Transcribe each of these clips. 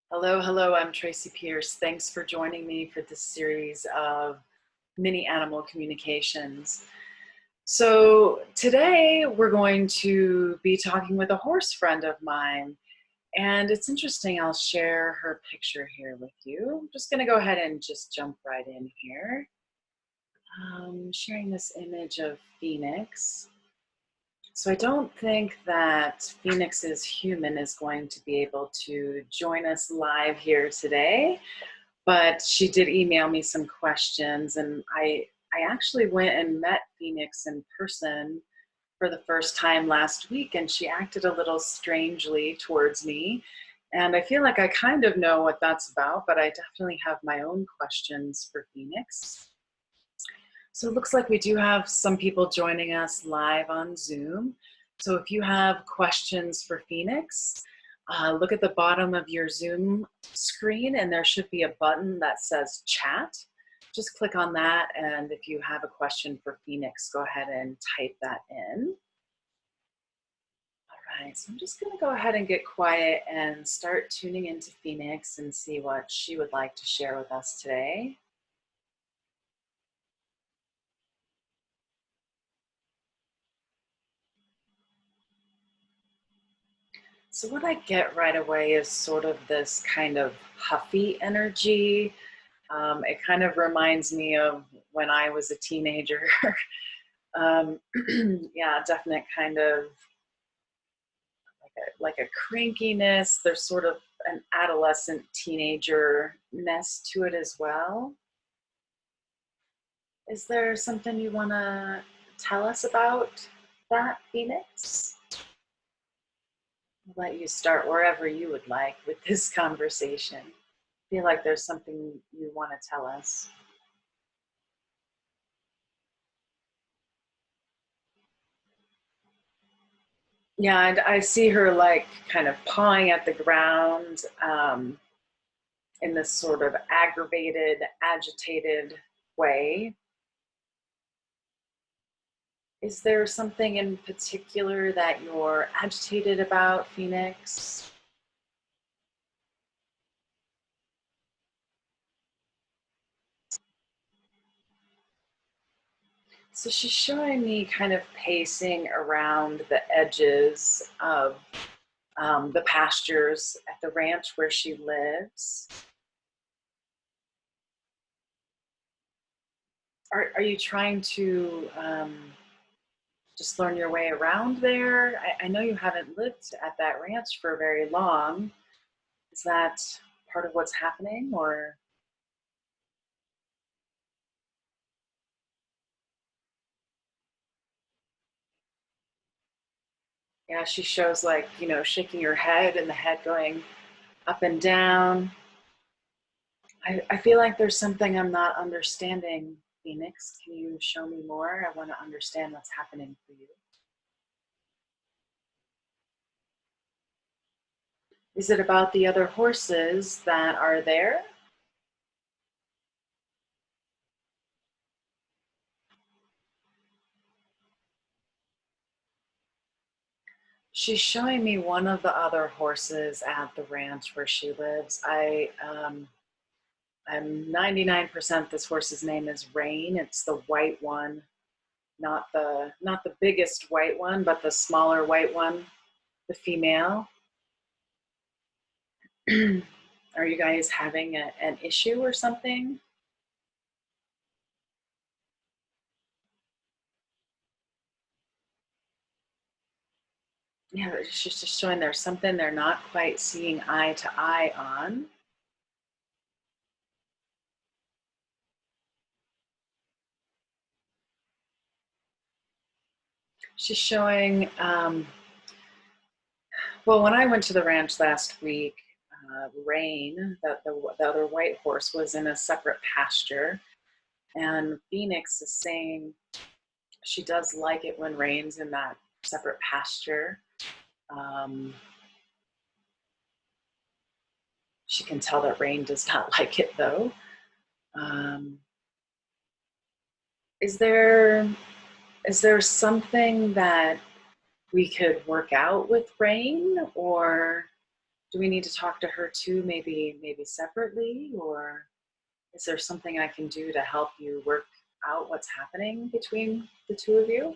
Hello, hello, I'm Tracy Pierce. Thanks for joining me for this series of mini animal communications. So today we're going to be talking with a horse friend of mine, and it's interesting. I'll share her picture here with you. I'm just going to go ahead and just jump right in here. Sharing this image of Phoenix. So I don't think that Phoenix's human is going to be able to join us live here today, but she did email me some questions, and I actually went and met Phoenix in person for the first time last week, and she acted a little strangely towards me. And I feel like I kind of know what that's about, but I definitely have my own questions for Phoenix. So it looks like we do have some people joining us live on Zoom. So if you have questions for Phoenix, look at the bottom of your Zoom screen and there should be a button that says chat. Just click on that, and if you have a question for Phoenix, go ahead and type that in. All right, so I'm just gonna go ahead and get quiet and start tuning into Phoenix and see what she would like to share with us today. So what I get right away is sort of this kind of huffy energy. It kind of reminds me of when I was a teenager. Yeah, definite kind of like a crankiness. There's sort of an adolescent teenager-ness to it as well. Is there something you want to tell us about that, Phoenix? I'll let you start wherever you would like with this conversation. Feel like there's something you want to tell us. Yeah, and I see her like kind of pawing at the ground in this sort of aggravated, agitated way. Is there something in particular that you're agitated about, Phoenix? So she's showing me kind of pacing around the edges of the pastures at the ranch where she lives. Are you trying to just learn your way around there? I know you haven't lived at that ranch for very long. Is that part of what's happening, or? Yeah, she shows like, shaking her head and the head going up and down. I feel like there's something I'm not understanding, Phoenix. Can you show me more? I want to understand what's happening for you. Is it about the other horses that are there? She's showing me one of the other horses at the ranch where she lives. I'm 99% this horse's name is Rain. It's the white one, not the biggest white one, but the smaller white one, the female. Are you guys having an issue or something? Yeah, she's just showing there's something they're not quite seeing eye to eye on. She's showing, well, when I went to the ranch last week, Rain, the other white horse, was in a separate pasture. And Phoenix is saying she does like it when Rain's in that separate pasture. Um, she can tell that Rain does not like it though. Um, is there something that we could work out with Rain, or Do we need to talk to her too, maybe separately, or is there something I can do to help you work out what's happening between the two of you?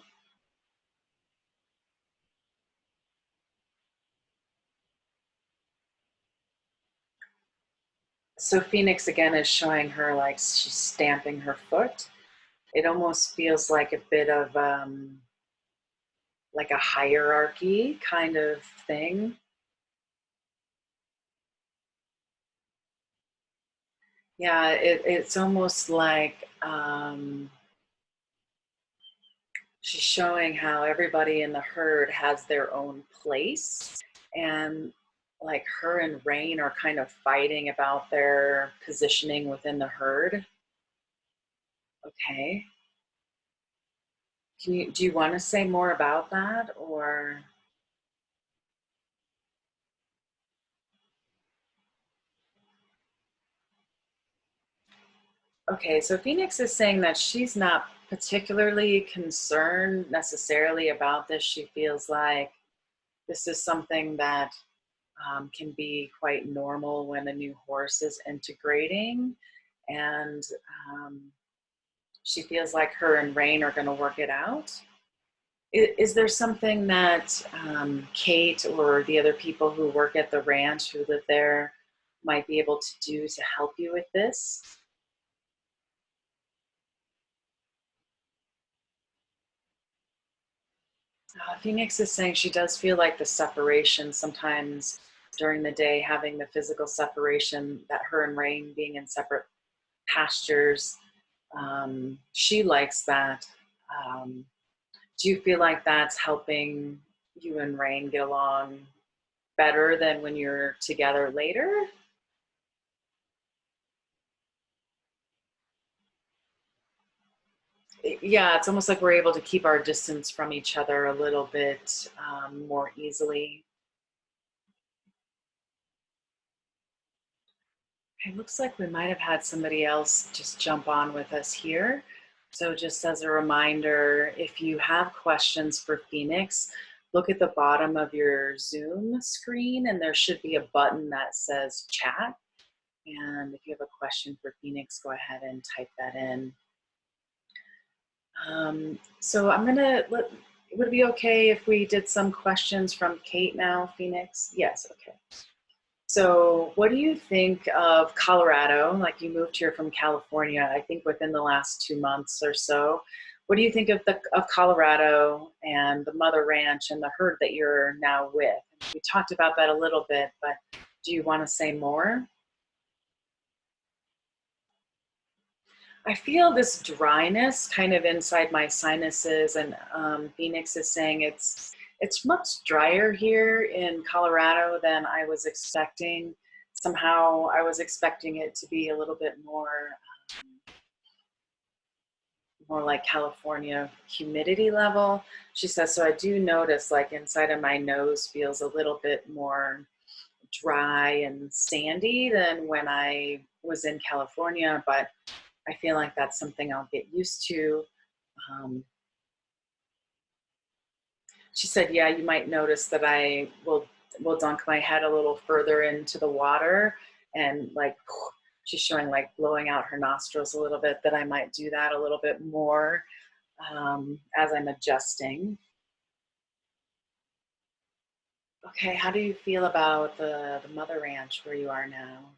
So Phoenix again is showing her like she's stamping her foot. It almost feels like a bit of like a hierarchy kind of thing. Yeah, it's almost like she's showing how everybody in the herd has their own place, and like her and Rain are kind of fighting about their positioning within the herd. Okay. Do you want to say more about that, or okay, so Phoenix is saying that she's not particularly concerned necessarily about this. She feels like this is something that can be quite normal when a new horse is integrating. And she feels like her and Rain are going to work it out. Is there something that Kate or the other people who work at the ranch who live there might be able to do to help you with this? Phoenix is saying she does feel like the separation sometimes during the day, having the physical separation, that her and Rain being in separate pastures. She likes that. Um, do you feel like that's helping you and Rain get along better than when you're together later? Yeah, it's almost like we're able to keep our distance from each other a little bit more easily. It looks like we might have had somebody else just jump on with us here. So just as a reminder, if you have questions for Phoenix, look at the bottom of your Zoom screen and there should be a button that says chat. And if you have a question for Phoenix, go ahead and type that in. So I'm gonna would it be okay if we did some questions from Kate now, Phoenix? Yes, okay. So, what do you think of Colorado? Like you moved here from California, I think within the last 2 months or so. What do you think of Colorado and the mother ranch and the herd that you're now with? We talked about that a little bit, but do you want to say more? I feel this dryness kind of inside my sinuses, and Phoenix is saying it's much drier here in Colorado than I was expecting. Somehow, I was expecting it to be a little bit more like California humidity level. She says, so I do notice like inside of my nose feels a little bit more dry and sandy than when I was in California, but I feel like that's something I'll get used to. Um, she said, yeah, you might notice that I will dunk my head a little further into the water and like she's showing like blowing out her nostrils a little bit, that I might do that a little bit more as I'm adjusting. Okay, how do you feel about the mother ranch where you are now?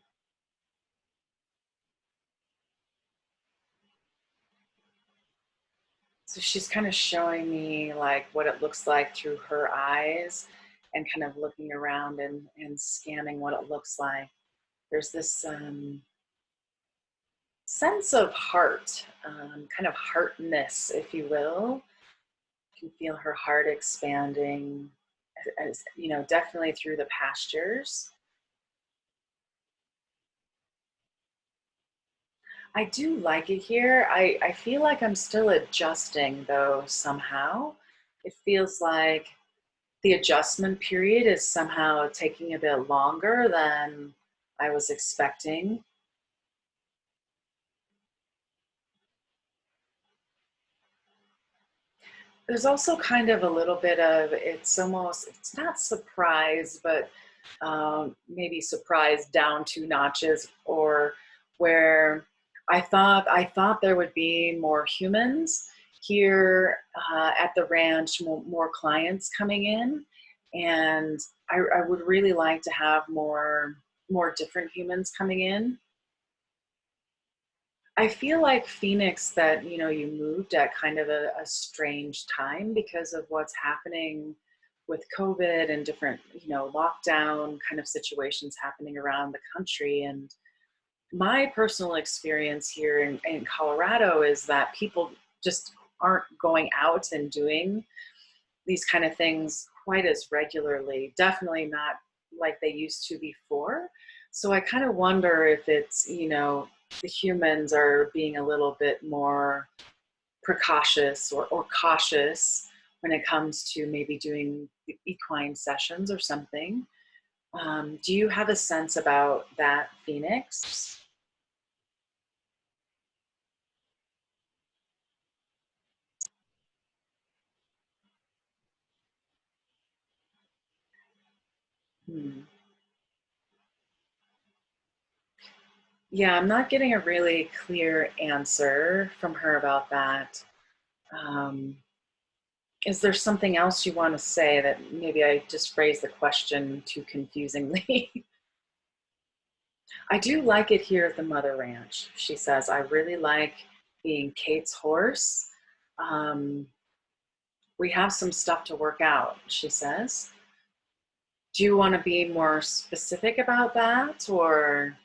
So she's kind of showing me like what it looks like through her eyes and kind of looking around and scanning what it looks like. There's this sense of heart, kind of heartness, if you will. You can feel her heart expanding, as, you know, definitely through the pastures. I do like it here. I feel like I'm still adjusting though somehow. It feels like the adjustment period is somehow taking a bit longer than I was expecting. There's also kind of a little bit of, it's not surprise, but maybe surprised down 2 notches, or where I thought there would be more humans here at the ranch, more clients coming in, and I would really like to have more different humans coming in. I feel like Phoenix, that you moved at kind of a strange time because of what's happening with COVID and different lockdown kind of situations happening around the country. And my personal experience here in Colorado is that people just aren't going out and doing these kind of things quite as regularly. Definitely not like they used to before. So I kind of wonder if it's, the humans are being a little bit more precautious or cautious when it comes to maybe doing equine sessions or something. Do you have a sense about that, Phoenix? Hmm. Yeah, I'm not getting a really clear answer from her about that. Um, is there something else you want to say that maybe I just phrased the question too confusingly? I do like it here at the Mother Ranch, she says. I really like being Kate's horse. Um, we have some stuff to work out, she says. Do you want to be more specific about that, or?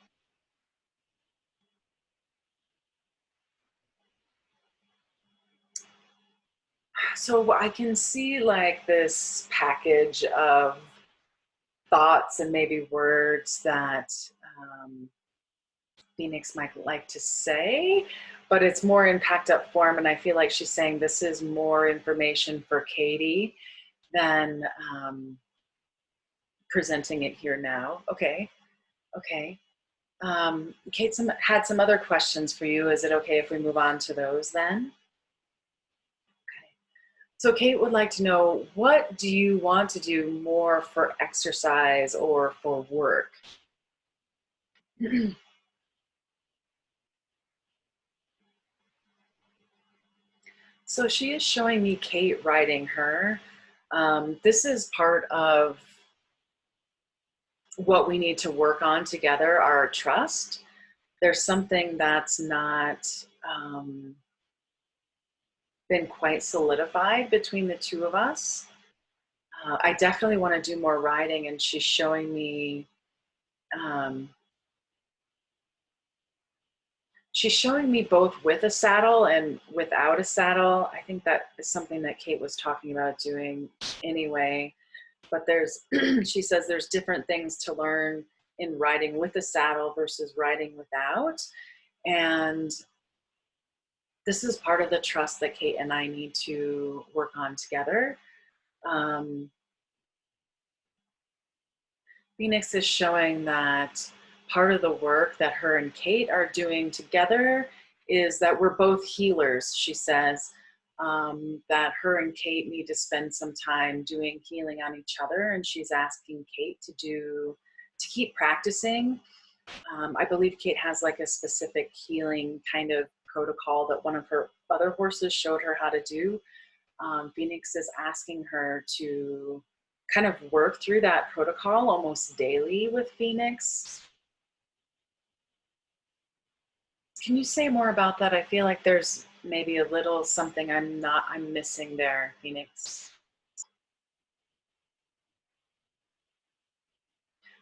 So I can see like this package of thoughts and maybe words that um, Phoenix might like to say, but it's more in packed up form. And I feel like she's saying this is more information for Katie than presenting it here now. Okay, okay. Kate had some other questions for you. Is it okay if we move on to those then? Okay. So Kate would like to know, what do you want to do more for exercise or for work? So she is showing me Kate riding her. This is part of what we need to work on together, our trust. There's something that's not been quite solidified between the two of us. I definitely want to do more riding, and um, she's showing me both with a saddle and without a saddle. I think that is something that Kate was talking about doing anyway. But she says there's different things to learn in riding with a saddle versus riding without. And this is part of the trust that Kate and I need to work on together. Um, Phoenix is showing that part of the work that her and Kate are doing together is that we're both healers, she says. That her and Kate need to spend some time doing healing on each other, and she's asking Kate to keep practicing. I believe Kate has like a specific healing kind of protocol that one of her other horses showed her how to do. Phoenix is asking her to kind of work through that protocol almost daily with Phoenix. Can you say more about that? I feel like there's maybe a little something I'm missing there, Phoenix.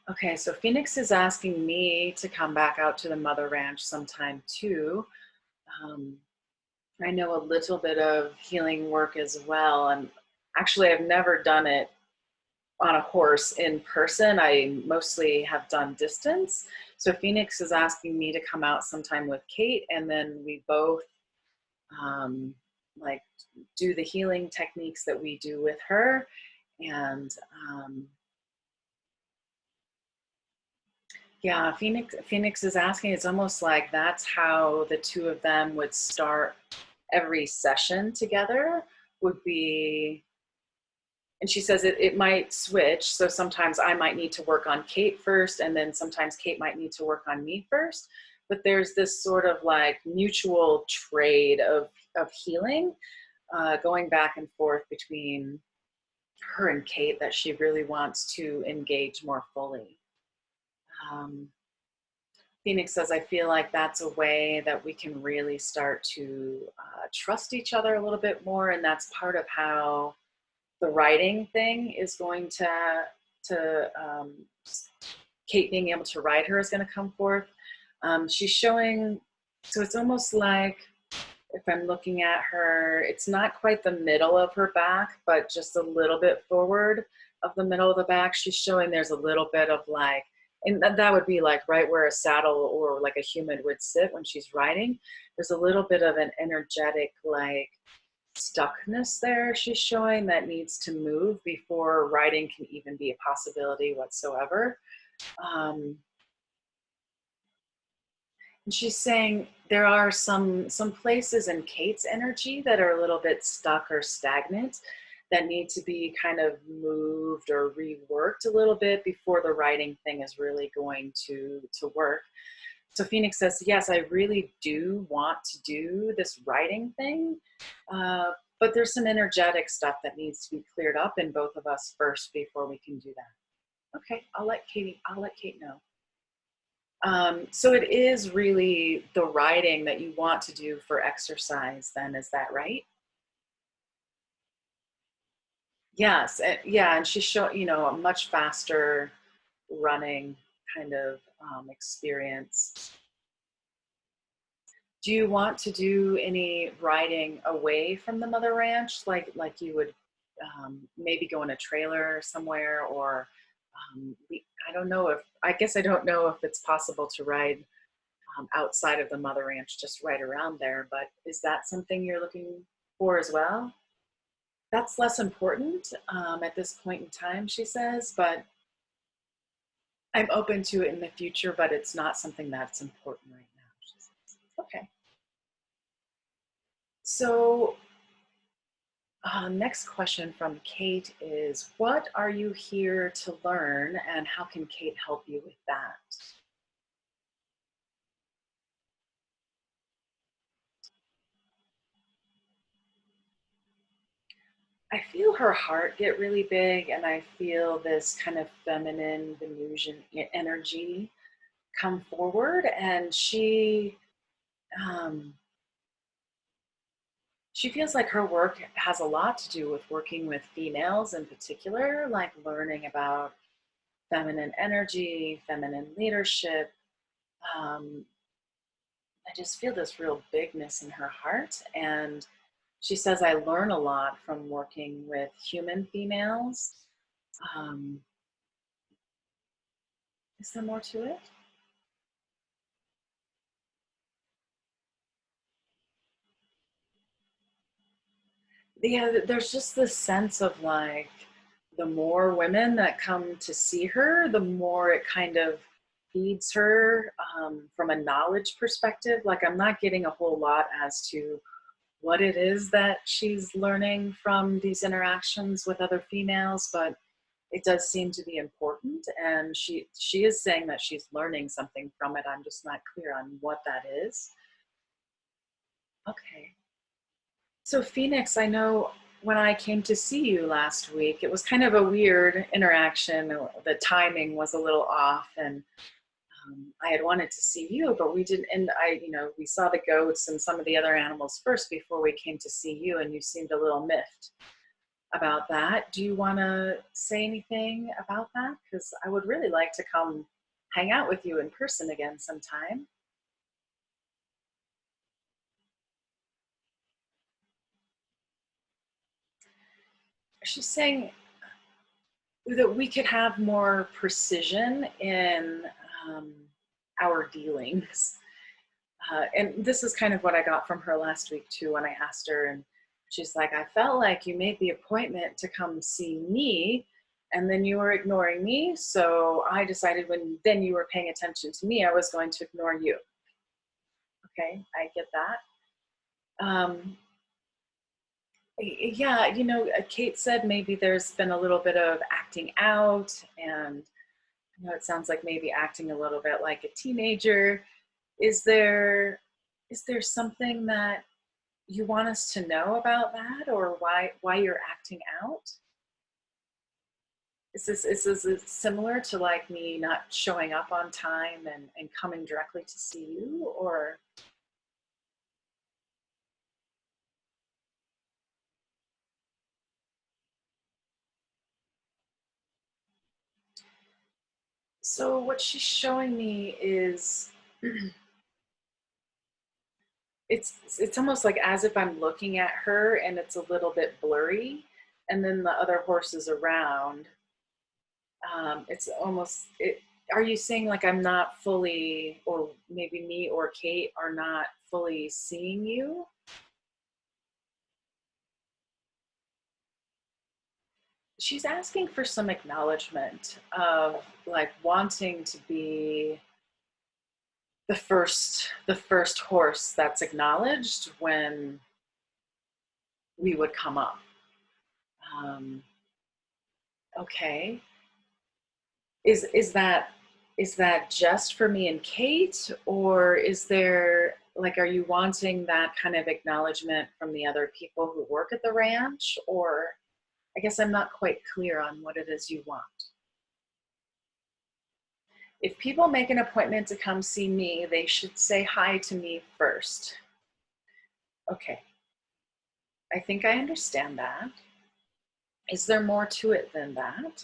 Okay, so Phoenix is asking me to come back out to the Mother Ranch sometime too. Um, I know a little bit of healing work as well, and actually I've never done it on a horse in person. I mostly have done distance. So Phoenix is asking me to come out sometime with Kate, and then we both um, like do the healing techniques that we do with her. And yeah, Phoenix is asking, it's almost like that's how the two of them would start every session together, would be And she says it might switch. So sometimes I might need to work on Kate first, and then sometimes Kate might need to work on me first. But there's this sort of like mutual trade of healing going back and forth between her and Kate that she really wants to engage more fully. Um, Phoenix says, I feel like that's a way that we can really start to trust each other a little bit more. And that's part of how the writing thing is going to Kate being able to write her is going to come forth. She's showing, so it's almost like, if I'm looking at her, it's not quite the middle of her back, but just a little bit forward of the middle of the back. She's showing there's a little bit of like, and that would be like right where a saddle or like a human would sit when she's riding. There's a little bit of an energetic like stuckness there she's showing that needs to move before riding can even be a possibility whatsoever. And she's saying there are some places in Kate's energy that are a little bit stuck or stagnant that need to be kind of moved or reworked a little bit before the writing thing is really going to work. So Phoenix says, yes, I really do want to do this writing thing, but there's some energetic stuff that needs to be cleared up in both of us first before we can do that. Okay, I'll let Kate know. So it is really the writing that you want to do for exercise then, is that right? Yes, yeah, and she showed, a much faster running kind of experience. Do you want to do any riding away from the mother ranch, like you would maybe go in a trailer somewhere, or I don't know if I don't know if it's possible to ride outside of the mother ranch, just right around there. But is that something you're looking for as well? That's less important at this point in time, she says, but I'm open to it in the future, but it's not something that's important right now, she says. Okay. So next question from Kate is, what are you here to learn, and how can Kate help you with that? I feel her heart get really big, and I feel this kind of feminine Venusian energy come forward, and um, she feels like her work has a lot to do with working with females in particular, like learning about feminine energy, feminine leadership. Um, I just feel this real bigness in her heart, and she says, I learn a lot from working with human females. Um, is there more to it? Yeah, there's just this sense of like the more women that come to see her, the more it kind of feeds her from a knowledge perspective. Like I'm not getting a whole lot as to what it is that she's learning from these interactions with other females, but it does seem to be important. And she is saying that she's learning something from it. I'm just not clear on what that is. Okay. So Phoenix, I know when I came to see you last week, it was kind of a weird interaction. The timing was a little off, and I had wanted to see you, but we didn't. And we saw the goats and some of the other animals first before we came to see you, and you seemed a little miffed about that. Do you want to say anything about that? Because I would really like to come hang out with you in person again sometime. She's saying that we could have more precision in um, our dealings. And this is kind of what I got from her last week too when I asked her, and she's like, I felt like you made the appointment to come see me, and then you were ignoring me, so I decided when then you were paying attention to me, I was going to ignore you. Okay, I get that. Um, Yeah, Kate said maybe there's been a little bit of acting out, and it sounds like maybe acting a little bit like a teenager. Is there is there something that you want us to know about that, or why you're acting out? Is this similar to like me not showing up on time and coming directly to see you, or? So what she's showing me is it's almost like as if I'm looking at her and it's a little bit blurry, and then the other horses around. It's almost it. Are you saying like I'm not fully, or maybe me or Kate are not fully seeing you? She's asking for some acknowledgement of like wanting to be the first horse that's acknowledged when we would come up. Um, okay, is that is that just for me and Kate, or is there like, are you wanting that kind of acknowledgement from the other people who work at the ranch, or I guess I'm not quite clear on what it is you want. If people make an appointment to come see me, they should say hi to me first. Okay, I think I understand that. Is there more to it than that?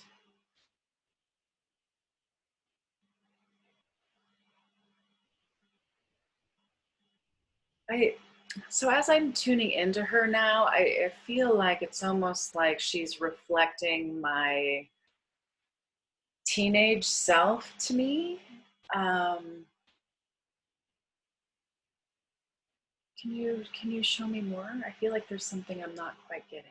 I so as I'm tuning into her now, I feel like it's almost like she's reflecting my teenage self to me. Um, can you show me more? I feel like there's something I'm not quite getting.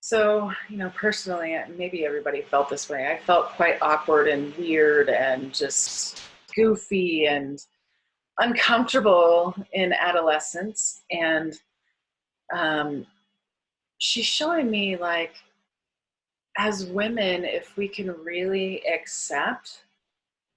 So, personally, maybe everybody felt this way. I felt quite awkward and weird and just goofy and uncomfortable in adolescence. And um, she's showing me, like, as women, if we can really accept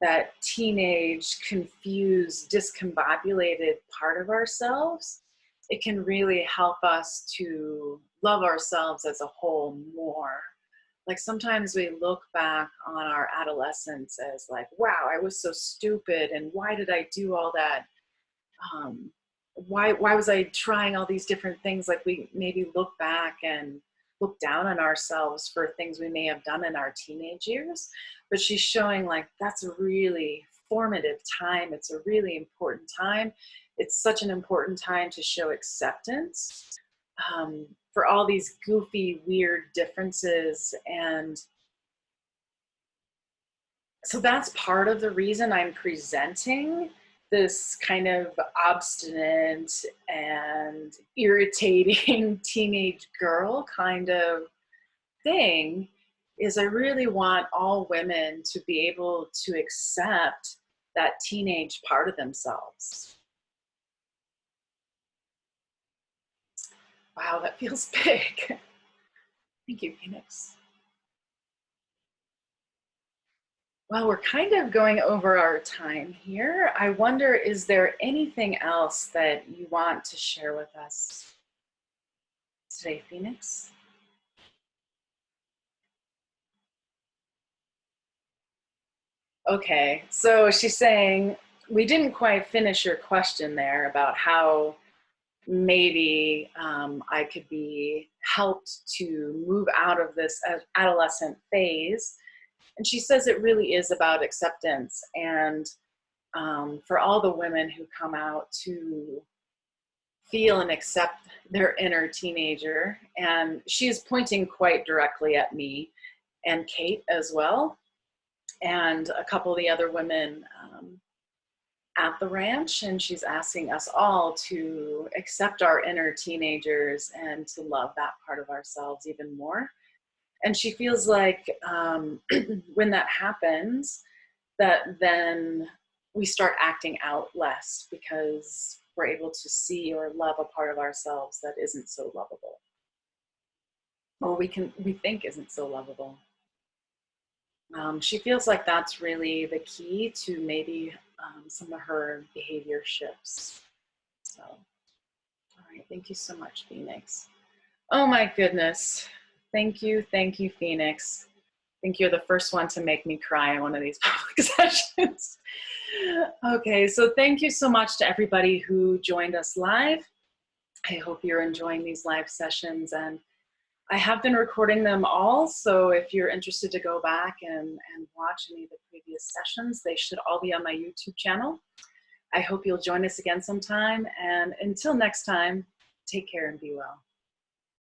that teenage, confused, discombobulated part of ourselves, it can really help us to love ourselves as a whole more. Like sometimes we look back on our adolescence as like, wow, I was so stupid, and why did I do all that? um, why was I trying all these different things? Like we maybe look back and look down on ourselves for things we may have done in our teenage years. But she's showing like that's a really formative time. It's a really important time. It's such an important time to show acceptance for all these goofy, weird differences. And so that's part of the reason I'm presenting this kind of obstinate and irritating teenage girl kind of thing, is I really want all women to be able to accept that teenage part of themselves. Wow, that feels big. Thank you, Phoenix. Well, we're kind of going over our time here. I wonder, is there anything else that you want to share with us today, Phoenix? Okay, so she's saying we didn't quite finish your question there about how maybe I could be helped to move out of this adolescent phase. And she says it really is about acceptance. And for all the women who come out to feel and accept their inner teenager. And she is pointing quite directly at me and Kate as well, and a couple of the other women at the ranch. And she's asking us all to accept our inner teenagers and to love that part of ourselves even more. And she feels like when that happens, that then we start acting out less, because we're able to see or love a part of ourselves that isn't so lovable, or we think isn't so lovable. She feels like that's really the key to maybe some of her behavior shifts. So, all right, thank you so much, Phoenix. Oh my goodness. Thank you, Phoenix. I think you're the first one to make me cry in one of these public sessions. Okay, so thank you so much to everybody who joined us live. I hope you're enjoying these live sessions, and I have been recording them all, so if you're interested to go back and watch any of the previous sessions, they should all be on my YouTube channel. I hope you'll join us again sometime, and until next time, take care and be well.